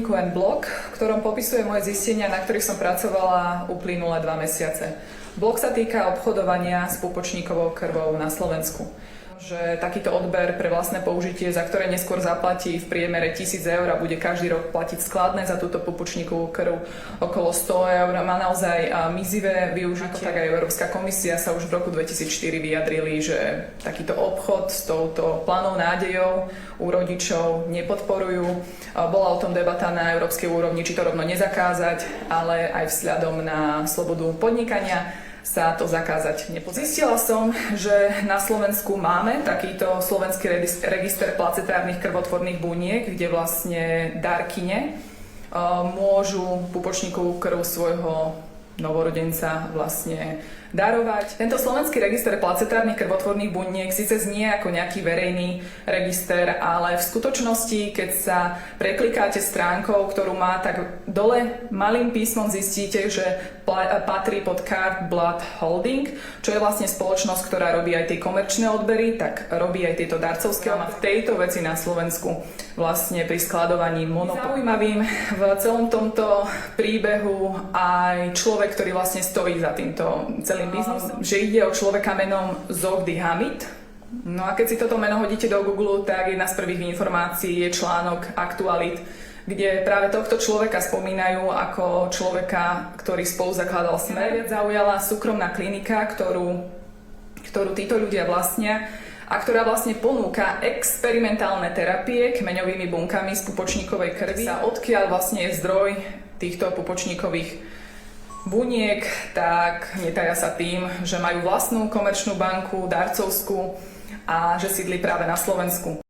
blog, v ktorom popisuje moje zistenia, na ktorých som pracovala uplynulé 2 mesiace. Blog sa týka obchodovania s pupočníkovou krvou na Slovensku. Že takýto odber pre vlastné použitie, za ktoré neskôr zaplatí v priemere 1000 eur a bude každý rok platiť skladné za túto pupočníkovú krv okolo 100 eur, má naozaj mizivé využitie. Tak aj Európska komisia sa už v roku 2004 vyjadrili, že takýto obchod s touto planou nádejou u rodičov nepodporujú. Bola o tom debata na európskej úrovni, či to rovno nezakázať, ale aj vzhľadom na slobodu podnikania sa to zakázať nepozerá. Zistila som, že na Slovensku máme takýto slovenský register placetárnych krvotvorných buniek, kde vlastne darkyne môžu pupočníkovú krv svojho novorodenca vlastne darovať. Tento slovenský register placetárnych krvotvorných buniek síce znie ako nejaký verejný register, ale v skutočnosti, keď sa preklikáte stránkou, ktorú má, tak dole malým písmom zistíte, že patrí pod Card Blood Holding, čo je vlastne spoločnosť, ktorá robí aj tie komerčné odbery, tak robí aj tieto darcovské. Má v tejto veci na Slovensku vlastne pri skladovaní monopol. Zaujímavým v celom tomto príbehu aj človek, ktorý vlastne stojí za týmto celým biznisom, že ide o človeka menom Zogdy Hamid. No a keď si toto meno hodíte do Google, tak jedna z prvých informácií je článok Aktualit, kde práve tohto človeka spomínajú ako človeka, ktorý spolu zakladal Smer. Viac zaujala súkromná klinika, ktorú títo ľudia vlastnia a ktorá vlastne ponúka experimentálne terapie kmeňovými bunkami z pupočníkovej krvi. A odkiaľ vlastne je zdroj týchto pupočníkových buniek, tak netajá sa tým, že majú vlastnú komerčnú banku, darcovskú, a že sídli práve na Slovensku.